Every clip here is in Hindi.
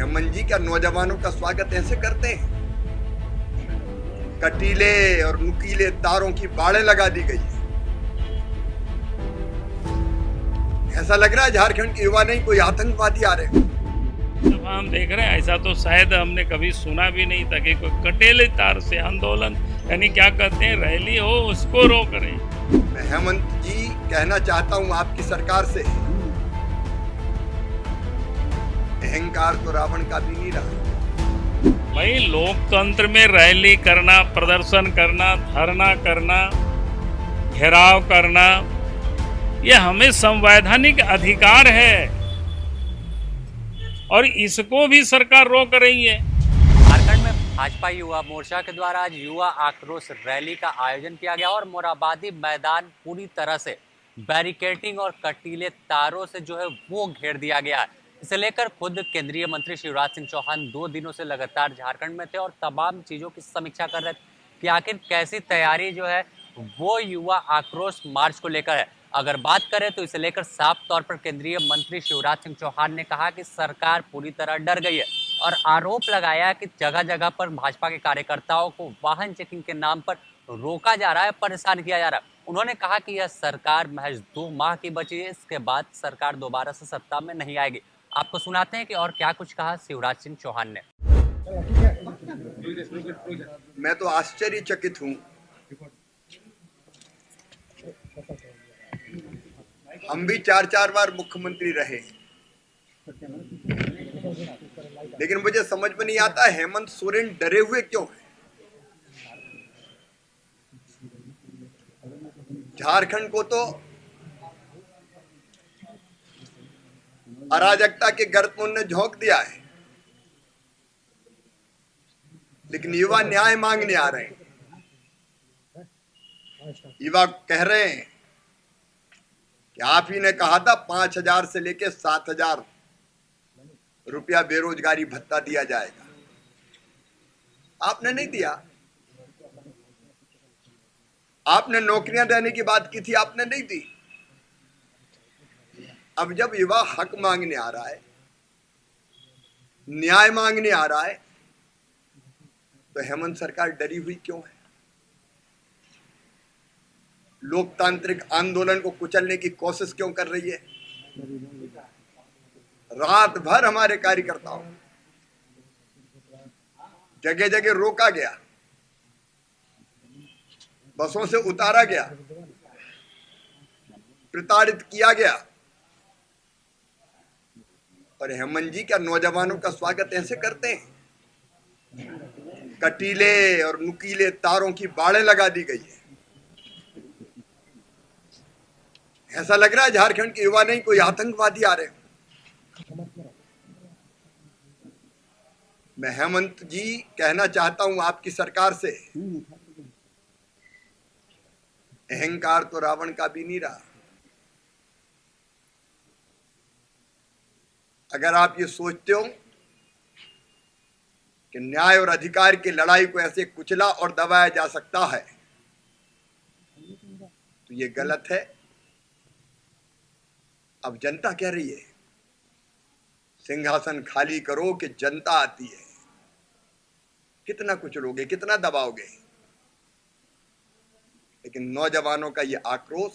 हेमंत जी क्या नौजवानों का स्वागत ऐसे करते हैं? कटीले और नुकीले तारों की बाड़े लगा दी गई है। ऐसा लग रहा है झारखंड के युवा नहीं कोई आतंकवादी आ रहे हैं। जब हम देख रहे हैं ऐसा तो शायद हमने कभी सुना भी नहीं था कि कोई कटेले तार से आंदोलन यानी क्या कहते हैं रैली हो उसको रोक रहे हैं। मैं हेमंत जी कहना चाहता हूं आपकी सरकार से, अहंकार तो रावण का भी नहीं रहा। भाई लोकतंत्र में रैली करना, प्रदर्शन करना, धरना करना, घेराव करना, ये हमें संवैधानिक अधिकार है और इसको भी सरकार रोक रही है। झारखंड में भाजपा युवा मोर्चा के द्वारा आज युवा आक्रोश रैली का आयोजन किया गया और मोरहाबादी मैदान पूरी तरह से बैरिकेडिंग और कटीले तारों से जो है वो घेर दिया गया है। इसे लेकर खुद केंद्रीय मंत्री शिवराज सिंह चौहान 2 दिनों से लगातार झारखंड में थे और तमाम चीजों की समीक्षा कर रहे थे कि आखिर कैसी तैयारी जो है वो युवा आक्रोश मार्च को लेकर है। अगर बात करें तो इसे लेकर साफ तौर पर केंद्रीय मंत्री शिवराज सिंह चौहान ने कहा कि सरकार पूरी तरह डर गई है और आरोप लगाया कि जगह जगह पर भाजपा के कार्यकर्ताओं को वाहन चेकिंग के नाम पर रोका जा रहा है, परेशान किया जा रहा है। उन्होंने कहा कि यह सरकार महज 2 माह की बची है, इसके बाद सरकार दोबारा से सत्ता में नहीं आएगी। आपको सुनाते हैं कि और क्या कुछ कहा शिवराज सिंह चौहान ने। मैं तो आश्चर्यचकित हूं। हम भी 4-4 बार मुख्यमंत्री रहे, लेकिन मुझे समझ में नहीं आता हेमंत सोरेन डरे हुए क्यों हैं। झारखंड को तो अराजकता के गर्त में उन्होंने झोंक दिया है, लेकिन युवा न्याय मांगने आ रहे हैं। युवा कह रहे हैं कि आप ही ने कहा था 5,000 से लेकर 7,000 रुपया बेरोजगारी भत्ता दिया जाएगा, आपने नहीं दिया। आपने नौकरियां देने की बात की थी, आपने नहीं दी। अब जब युवा हक मांगने आ रहा है, न्याय मांगने आ रहा है, तो हेमंत सरकार डरी हुई क्यों है? लोकतांत्रिक आंदोलन को कुचलने की कोशिश क्यों कर रही है? रात भर हमारे कार्यकर्ताओं जगह जगह रोका गया, बसों से उतारा गया, प्रताड़ित किया गया, और हेमंत जी क्या नौजवानों का स्वागत ऐसे करते हैं? कटीले और नुकीले तारों की बाड़े लगा दी गई है। ऐसा लग रहा है झारखंड के युवा नहीं कोई आतंकवादी आ रहे हैं। मैं हेमंत जी कहना चाहता हूं आपकी सरकार से, अहंकार तो रावण का भी नहीं रहा। अगर आप ये सोचते हो कि न्याय और अधिकार की लड़ाई को ऐसे कुचला और दबाया जा सकता है, तो ये गलत है। अब जनता कह रही है सिंहासन खाली करो कि जनता आती है। कितना कुचलोगे, कितना दबाओगे? लेकिन नौजवानों का ये आक्रोश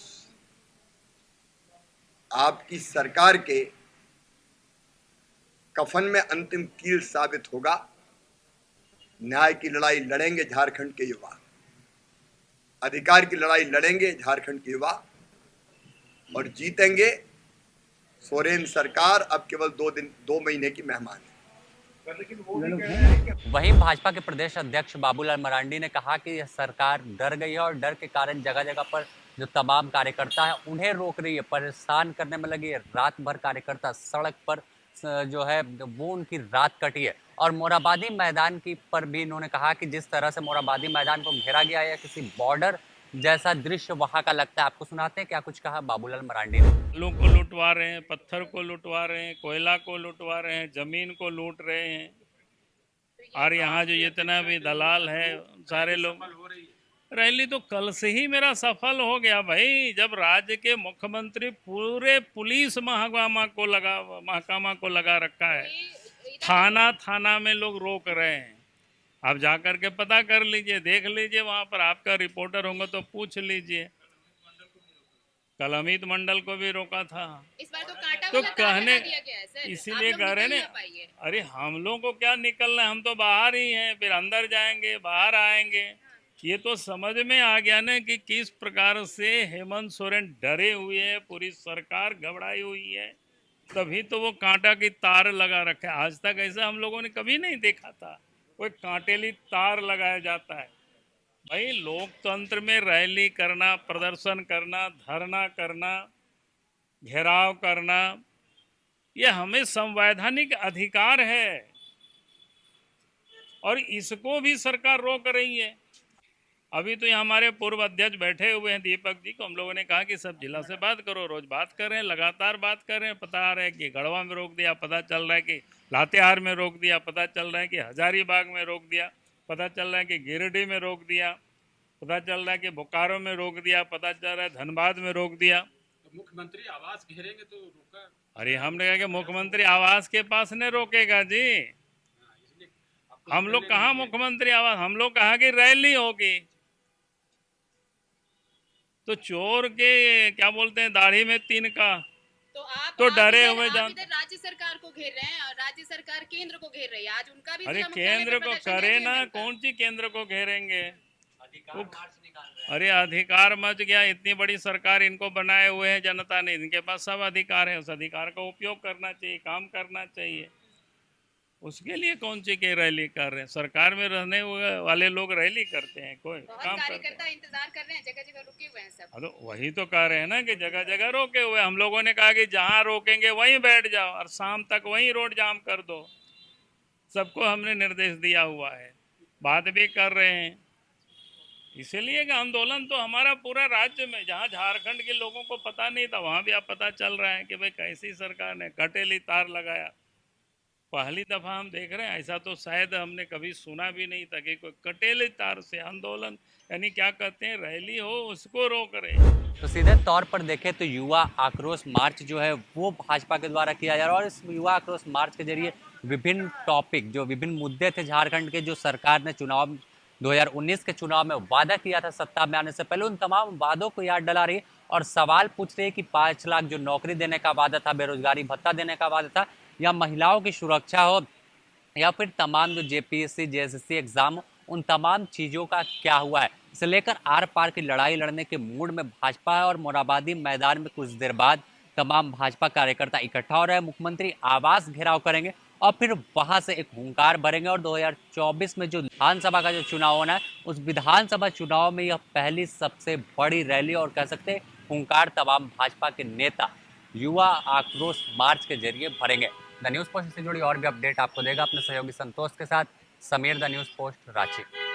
आपकी सरकार के कफन में अंतिम कील साबित होगा। न्याय की लड़ाई लड़ेंगे झारखंड के युवा, अधिकार की लड़ाई लड़ेंगे झारखंड के युवा, और जीतेंगे। सोरेन सरकार अब केवल 2 महीने की मेहमान है। वहीं भाजपा के प्रदेश अध्यक्ष बाबूलाल मरांडी ने कहा कि यह सरकार डर गई है और डर के कारण जगह जगह पर जो तमाम कार्यकर्ता है उन्हें रोक रही है, परेशान करने में लगी है। रात भर कार्यकर्ता सड़क पर जो है वो उनकी रात कटी है। और मोरहाबादी मैदान की पर भी इन्होंने कहा कि जिस तरह से मोरहाबादी मैदान को घेरा गया है, किसी बॉर्डर जैसा दृश्य वहां का लगता है। आपको सुनाते हैं क्या कुछ कहा बाबूलाल मरांडी ने। लोगों को लुटवा रहे हैं, पत्थर को लुटवा रहे हैं, कोयला को लुटवा रहे हैं, जमीन को लूट रहे हैं, और यहाँ जो जितना भी दलाल है सारे लोग। रैली तो कल से ही मेरा सफल हो गया भाई, जब राज्य के मुख्यमंत्री पूरे पुलिस महकमा को लगा रखा है, थाना थाना में लोग रोक रहे हैं। आप जाकर के पता कर लीजिए, देख लीजिए, वहां पर आपका रिपोर्टर होंगे तो पूछ लीजिए। कल अमित मंडल को भी रोका था। इस बार तो कांटा तो वाला तार कहने लगा दिया गया है सर। इसीलिए आप कह लोग रहे निकल ने, ना पाइए। अरे हम लोग को क्या निकलना है, हम तो बाहर ही हैं, फिर अंदर जाएंगे, बाहर आएंगे। ये तो समझ में आ गया ना कि किस प्रकार से हेमंत सोरेन डरे हुए हैं, पूरी सरकार घबराई हुई है, तभी तो वो कांटा की तार लगा रखे। आज तक ऐसा हम लोगों ने कभी नहीं देखा था, कोई कांटेली तार लगाया जाता है। भाई लोकतंत्र में रैली करना, प्रदर्शन करना, धरना करना, घेराव करना, ये हमें संवैधानिक अधिकार है और इसको भी सरकार रोक रही है। अभी तो यहाँ हमारे पूर्व अध्यक्ष बैठे हुए हैं दीपक जी को हम लोगों ने कहा कि सब जिला से बात करो, रोज बात कर रहे हैं, लगातार बात कर रहे हैं। पता आ रहा है कि गढ़वा में रोक दिया, पता चल रहा है कि लातेहार में रोक दिया, पता चल रहा है कि हजारीबाग में रोक दिया, पता चल रहा है कि गिरिडीह में रोक दिया, पता चल रहा है कि बोकारो में रोक दिया, पता चल रहा है धनबाद में रोक दिया। तो मुख्यमंत्री आवास घेरेंगे तो रोका। अरे हमने कहा कि मुख्यमंत्री आवास के पास नहीं रोकेगा जी। इसलिए आपको हम लोग निकलने कहाँ नहीं दिए। मुख्यमंत्री आवास, हम लोग कहा कि रैली होगी। तो चोर के क्या बोलते हैं, दाढ़ी में तीन का। तो आप डरे इधर- हुए आप जान- इधर राज्य सरकार को घेर रहे हैं और राज्य सरकार केंद्र को घेर रही है। आज उनका भी अरे जिला मुख्यालय केंद्र पे को प्रदर्शन करे है ना, GML का। कौन सी केंद्र को घेरेंगे। अधिकार मार्च निकाल रहे हैं। अरे अधिकार मच गया, इतनी बड़ी सरकार इनको बनाए हुए है जनता ने, इनके पास सब अधिकार है, उस अधिकार का उपयोग करना चाहिए, काम करना चाहिए। उसके लिए कौन सी के रैली कर रहे हैं। सरकार में रहने वाले लोग रैली करते हैं, कोई बहुत काम करते हैं। कार्यकर्ता इंतजार कर रहे हैं, जगह जगह रुके हुए हैं सब। हाँ, तो वही तो कह रहे हैं ना कि जगह जगह रोके हुए। हम लोगों ने कहा कि जहां रोकेंगे वहीं बैठ जाओ और शाम तक वहीं रोड जाम कर दो। सबको हमने निर्देश दिया हुआ है, बात भी कर रहे हैं। इसीलिए कि आंदोलन तो हमारा पूरा राज्य में, जहां झारखंड के लोगों को पता नहीं था वहां भी अब पता चल रहा है कि भाई कैसी सरकार ने कटेली तार लगाया। पहली दफा हम देख रहे हैं, ऐसा तो शायद हमने कभी सुना भी नहीं था कि कोई कटेली तार से आंदोलन, यानी क्या कहते हैं, रैली हो उसको रोक रहे। तो सीधे तौर पर देखें तो युवा आक्रोश मार्च जो है वो भाजपा के द्वारा किया जा रहा है और इस युवा आक्रोश मार्च के जरिए विभिन्न टॉपिक, जो विभिन्न मुद्दे थे झारखंड के, जो सरकार ने चुनाव 2019 के चुनाव में वादा किया था सत्ता में आने से पहले, उन तमाम वादों को याद दिला रही है और सवाल पूछ रही है कि 5 लाख जो नौकरी देने का वादा था, बेरोजगारी भत्ता देने का वादा था, या महिलाओं की सुरक्षा हो, या फिर तमाम जो जेपीएससी जेएसएससी एग्जाम हो, उन तमाम चीज़ों का क्या हुआ है। इसे लेकर आर पार की लड़ाई लड़ने के मूड में भाजपा है और मोराबादी मैदान में कुछ देर बाद तमाम भाजपा कार्यकर्ता इकट्ठा हो रहे हैं। मुख्यमंत्री आवास घेराव करेंगे और फिर वहां से एक हुंकार भरेंगे और 2024 में जो विधानसभा का जो चुनाव होना है, उस विधानसभा चुनाव में यह पहली सबसे बड़ी रैली और कह सकते हैं हुंकार तमाम भाजपा के नेता युवा आक्रोश मार्च के जरिए भरेंगे। द न्यूज़ पोस्ट से जुड़ी और भी अपडेट आपको देगा अपने सहयोगी संतोष के साथ। Sameer, the news post, Ranchi.